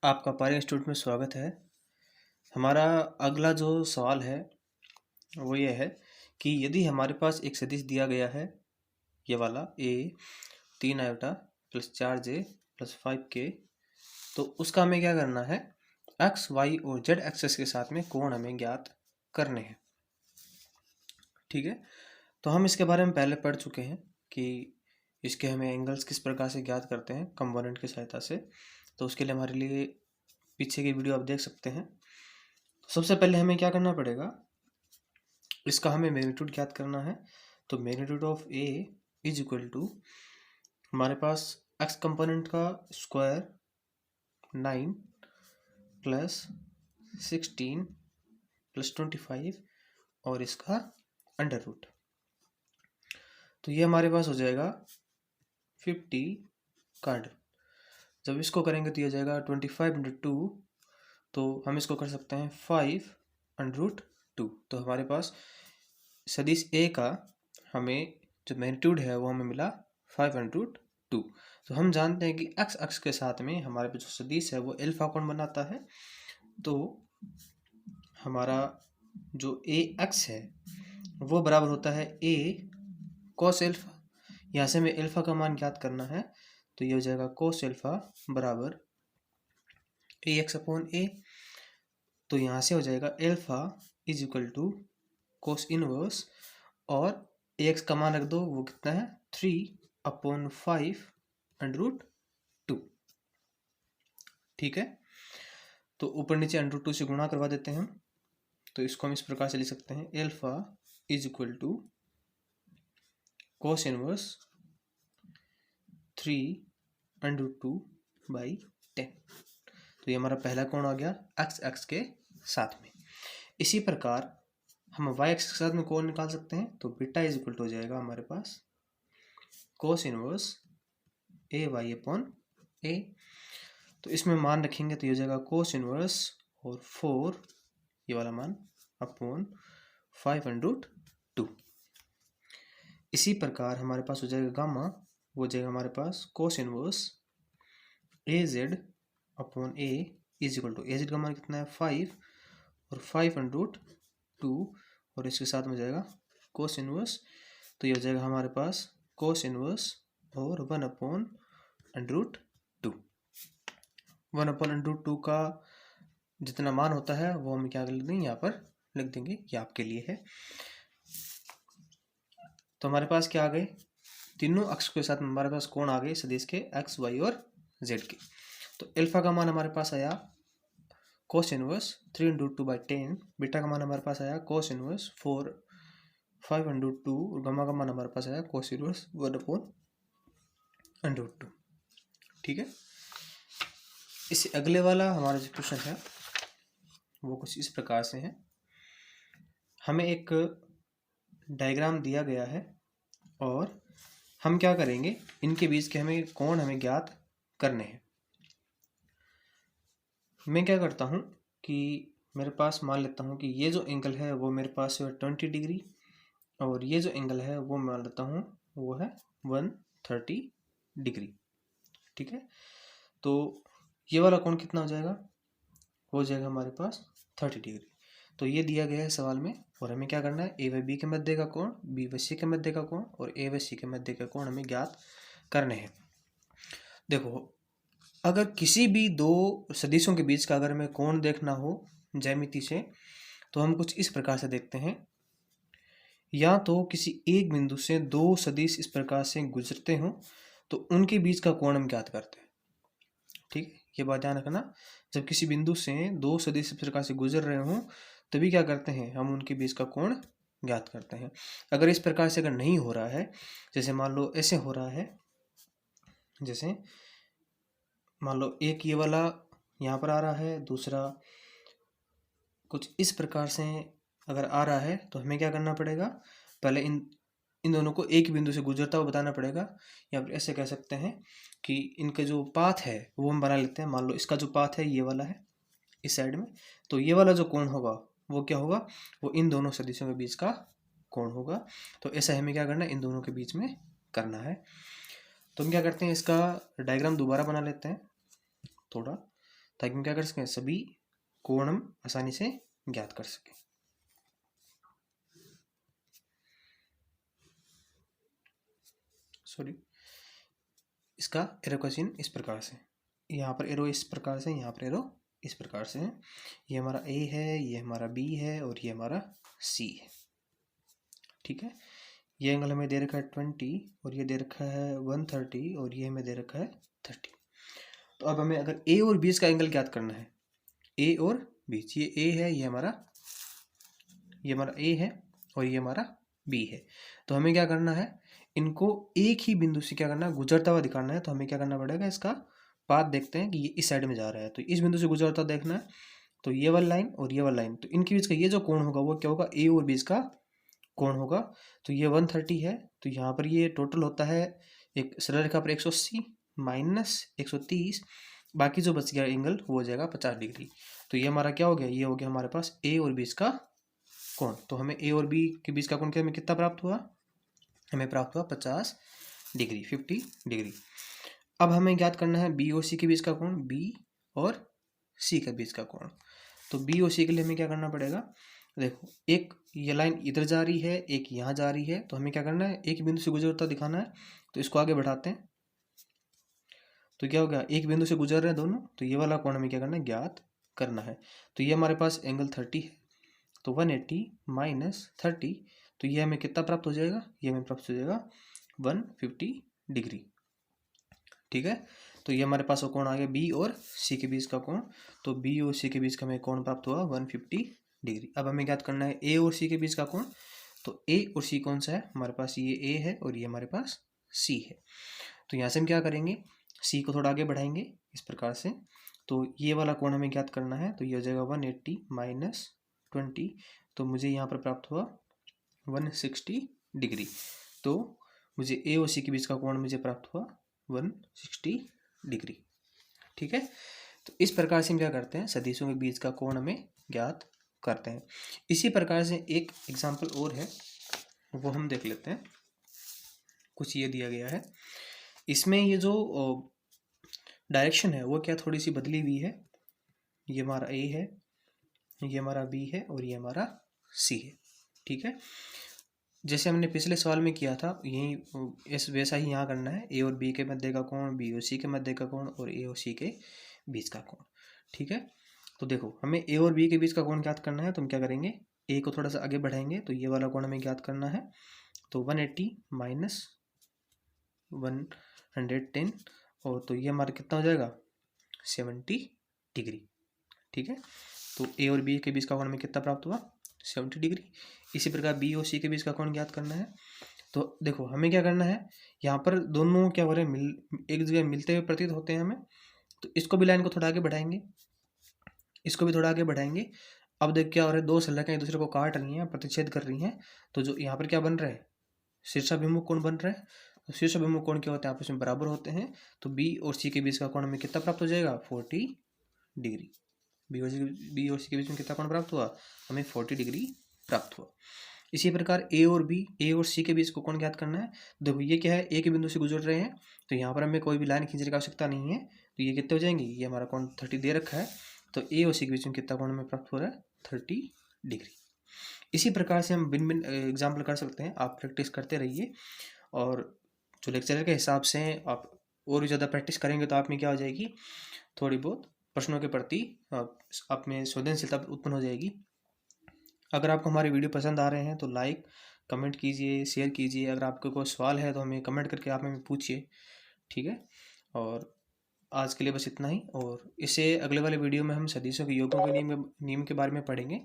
आपका पारी इंस्टीट्यूट में स्वागत है। हमारा अगला जो सवाल है वो ये है कि यदि हमारे पास एक सदिश दिया गया है, ये वाला a 3 iota plus 4j plus 5k, तो उसका हमें क्या करना है, x, y और z एक्सेस के साथ में कोण हमें ज्ञात करने हैं। ठीक है, तो हम इसके बारे में पहले पढ़ चुके हैं कि इसके हमें एंगल्स किस प्रकार से ज्ञात करते हैं कंपोनेंट की सहायता से। तो उसके लिए हमारे लिए पीछे की वीडियो आप देख सकते हैं। सबसे पहले हमें क्या करना पड़ेगा, इसका हमें मैग्नीट्यूड ज्ञात करना है। तो magnitude of A is equal to हमारे पास एक्स कंपोनेंट का स्क्वायर 9 प्लस 16 प्लस 25 और इसका अंडर रूट। तो ये हमारे पास हो जाएगा 50 का अंडर। जब इसको करेंगे तो ये हो जाएगा 25 इंटू 2, तो हम इसको कर सकते हैं 5 अंडर रूट 2। तो हमारे पास सदिश ए का हमें जो मैग्नीट्यूड है वो हमें मिला 5 अंडर रूट 2। तो हम जानते हैं कि एक्स अक्ष के साथ में हमारे पास जो सदिश है वो एल्फा कोण बनाता है। तो हमारा जो ए एक्स है वो बराबर होता है ए कॉस एल्फा। यहाँ से हमें एल्फा का मान ज्ञात करना है, तो ये हो जाएगा कॉस एल्फा बराबर ए एक्स अपॉन ए। तो यहाँ से हो जाएगा alpha is equal to cos inverse, और ए एक्स का मान रख दो, वो कितना है 3/5 अंडर रूट 2। ठीक है, तो ऊपर नीचे अंडर रूट 2 से गुणा करवा देते हैं हम। तो इसको हम इस प्रकार से लिख सकते हैं, alpha is equal to cos inverse 3 under root 2/10। तो ये हमारा पहला कोण आ गया एक्स एक्स के साथ में। इसी प्रकार हम वाई एक्स के साथ में कोण निकाल सकते हैं। तो बीटा इज इक्वल टू हो जाएगा हमारे पास कोस इनवर्स ए वाई अपॉन ए। तो इसमें मान रखेंगे तो ये हो जाएगा कोस इनवर्स और 4 ये वाला मान अपॉन 5 अंडर रूट 2। इसी प्रकार हमारे पास हो जाएगा गामा, वो हो जाएगा हमारे पास cos inverse A Z upon A is equal to A Z का मान कितना है 5 और 5 अंडर रूट 2, और इसके साथ में जाएगा कोस इनवर्स। तो ये हो जाएगा हमारे पास कोस इनवर्स और 1 upon under root 2। 1 upon under root 2 का जितना मान होता है वो हम क्या लिख देंगे, यहाँ पर लिख देंगे, ये आपके लिए है। तो हमारे पास क्या आ गए, तीनों अक्ष के साथ हमारे पास कोण आ गए सदिश के एक्स वाई और जेड के। तो एल्फा का मान हमारे पास आया कोस इनवर्स 3 इंटू 2/10, बीटा का मान हमारे पास आया कोस इनवर्स 5 अंडर 2, और गामा का मान हमारे पास आया कोस इनवर्स 1 अपॉन अंडर 2। ठीक है, इससे अगले वाला हमारा जो क्वेश्चन है वो कुछ इस प्रकार से है। हमें एक डायग्राम दिया गया है और हम क्या करेंगे, इनके बीच के हमें कोण हमें ज्ञात करने हैं। मैं क्या करता हूँ कि मेरे पास मान लेता हूँ कि ये जो एंगल है वो मेरे पास है 20 डिग्री, और ये जो एंगल है वो मान लेता हूँ वो है 130 डिग्री। ठीक है, तो ये वाला कोण कितना हो जाएगा, हो जाएगा हमारे पास 30 डिग्री। तो ये दिया गया है सवाल में, और हमें क्या करना है, ए व बी के मध्य का कोण, बी व सी के मध्य का कोण और ए व सी के मध्य का कोण हमें ज्ञात करने हैं। देखो, अगर किसी भी दो सदिशों के बीच का अगर हमें कोण देखना हो ज्यामिति से, तो हम कुछ इस प्रकार से देखते हैं। या तो किसी एक बिंदु से दो सदिश इस प्रकार से गुजरते हों तो उनके बीच का कोण हम ज्ञात करते हैं। ठीक है, ये बात ध्यान रखना, जब किसी बिंदु से दो सदिश इस प्रकार से गुजर रहे हों तभी क्या करते हैं, हम उनके बीच का कोण ज्ञात करते हैं। अगर इस प्रकार से अगर नहीं हो रहा है, जैसे मान लो ऐसे हो रहा है, जैसे मान लो एक ये वाला यहाँ पर आ रहा है, दूसरा कुछ इस प्रकार से अगर आ रहा है, तो हमें क्या करना पड़ेगा, पहले इन दोनों को एक बिंदु से गुजरता हुआ बताना पड़ेगा। या फिर ऐसे कह सकते हैं कि इनके जो पाथ है वो हम बना लेते हैं। मान लो इसका जो पाथ है ये वाला है इस साइड में, तो ये वाला जो कोण होगा वो क्या होगा, वो इन दोनों सदिशों के बीच का कोण होगा। तो ऐसा हमें क्या करना है, इन दोनों के बीच में करना है। तो हम क्या करते हैं, इसका डायग्राम दोबारा बना लेते हैं थोड़ा, ताकि हम क्या कर सकें, सभी कोण हम आसानी से ज्ञात कर सकें। सॉरी, इसका एरो का चिन्ह इस प्रकार से, यहाँ पर एरो इस प्रकार से, यहाँ पर एरो इस प्रकार से है। ये हमारा ए है, ये हमारा बी है और ये हमारा सी है। ठीक है, ये एंगल हमें दे रखा है 20 और ये दे रखा है 130 और ये हमें दे रखा है 30। तो अब हमें अगर ए और बीच का एंगल ज्ञात करना है, ए और बीच, ये ए है, ये हमारा ए है और ये हमारा बी है। तो हमें क्या करना है, इनको एक ही बिंदु से क्या करना है, गुजरता हुआ दिखाना है। तो हमें क्या करना पड़ेगा, इसका पाथ देखते हैं कि ये इस साइड में जा रहा है, तो इस बिंदु से गुजरता देखना है। तो ये वाली लाइन और ये वाली लाइन, तो इनके बीच का ये जो कोण होगा वो क्या होगा, ए और बीच का कोण होगा। तो ये 130 है, तो यहाँ पर ये टोटल होता है एक सरल रेखा पर 180 माइनस 130, बाकी जो बच गया एंगल वो हो जाएगा 50 डिग्री। तो ये हमारा क्या हो गया, ये हो गया हमारे पास ए और बीच का कोण। तो हमें ए और बी के बीच का कोण हमें कितना प्राप्त हुआ, हमें प्राप्त हुआ 50 डिग्री, 50 डिग्री। अब हमें ज्ञात करना है बी और सी के बीच का कोण, बी और सी के बीच का कोण। तो बी और सी के लिए हमें क्या करना पड़ेगा, देखो एक ये लाइन इधर जा रही है, एक यहाँ जा रही है, तो हमें क्या करना है, एक बिंदु से गुजरता दिखाना है। तो इसको आगे बढ़ाते हैं, तो क्या हो गया, एक बिंदु से गुजर रहे हैं दोनों, तो ये वाला कोण हमें क्या करना है, ज्ञात करना है। तो ये हमारे पास एंगल 30 है, तो 180 माइनस 30, तो ये हमें कितना प्राप्त हो जाएगा, ये हमें प्राप्त हो जाएगा 150 डिग्री। ठीक है, तो ये हमारे पास वो कोण आ गया बी और सी के बीच का कोण। तो बी और सी के बीच का हमें कोण प्राप्त हुआ 150 डिग्री। अब हमें ज्ञात करना है ए और सी के बीच का कोण। तो ए और सी कौन सा है, हमारे पास ये ए है और ये हमारे पास सी है। तो यहाँ से हम क्या करेंगे, सी को थोड़ा आगे बढ़ाएंगे इस प्रकार से। तो ये वाला कोण हमें ज्ञात करना है, तो ये हो जाएगा 180 माइनस 20, तो मुझे यहाँ पर प्राप्त हुआ 160 डिग्री। तो मुझे ए और सी के बीच का कोण मुझे प्राप्त हुआ 160 डिग्री। ठीक है, तो इस प्रकार से हम क्या करते हैं, सदिशों के बीच का कोण हमें ज्ञात करते हैं। इसी प्रकार से एक एग्जाम्पल और है, वो हम देख लेते हैं। कुछ ये दिया गया है, इसमें ये जो डायरेक्शन है वो क्या थोड़ी सी बदली हुई है। ये हमारा ए है, ये हमारा बी है और ये हमारा सी है। ठीक है, जैसे हमने पिछले सवाल में किया था, यही वैसा ही यहाँ करना है। ए और बी के मध्य का कोण, बी और सी के मध्य का कोण और ए और सी के बीच का कोण। ठीक है, तो देखो हमें ए और बी के बीच का कोण ज्ञात करना है, तो हम क्या करेंगे, ए को थोड़ा सा आगे बढ़ाएंगे, तो ये वाला कोण हमें ज्ञात करना है। तो 180 माइनस 110, और तो ये हमारा कितना हो जाएगा 70 डिग्री। ठीक है, तो ए और बी के बीच का कोण हमें कितना प्राप्त हुआ 70 डिग्री। इसी प्रकार बी और सी के बीच का कोण ज्ञात करना है। तो देखो हमें क्या करना है, यहाँ पर दोनों क्या हो रहे हैं, एक जगह मिलते हुए प्रतीत होते हैं हमें। तो इसको भी लाइन को थोड़ा आगे बढ़ाएंगे, इसको भी थोड़ा आगे बढ़ाएंगे। अब देख क्या हो रहा है, दो सलाखें एक दूसरे को काट रही हैं, प्रतिच्छेद कर रही हैं। तो जो यहाँ पर क्या बन रहा है, शीर्षाभिमुख कोण बन रहा है। तो शीर्षाभिमुख कोण क्या होते हैं, आपस में बराबर होते हैं। तो बी और सी के बीच का कोण हमें कितना प्राप्त हो जाएगा 40 डिग्री। बी और सी के बीच में कितना कोण प्राप्त हुआ, हमें 40 डिग्री प्राप्त हुआ। इसी प्रकार ए और सी के बीच को कोण ज्ञात करना है। देखो ये क्या है, एक ही बिंदु से गुजर रहे हैं, तो यहाँ पर हमें कोई भी लाइन खींचने की आवश्यकता नहीं है। तो ये कितने हो जाएंगे, ये हमारा कोण 30 दे रखा है। तो ए और सी के बीच में कितना कोण हमें प्राप्त हो रहा है 30 डिग्री। इसी प्रकार से हम भिन्न भिन्न एग्जाम्पल कर सकते हैं। आप प्रैक्टिस करते रहिए, और जो लेक्चरर के हिसाब से आप और भी ज़्यादा प्रैक्टिस करेंगे तो आप में क्या हो जाएगी, थोड़ी बहुत प्रश्नों के प्रति आप में संवेदनशीलता उत्पन्न हो जाएगी। अगर आपको हमारे वीडियो पसंद आ रहे हैं तो लाइक कमेंट कीजिए, शेयर कीजिए। अगर आपको कोई सवाल है तो हमें कमेंट करके आप हमें पूछिए। ठीक है, और आज के लिए बस इतना ही, और इससे अगले वाले वीडियो में हम सदिशों के योगों के नियम के बारे में पढ़ेंगे।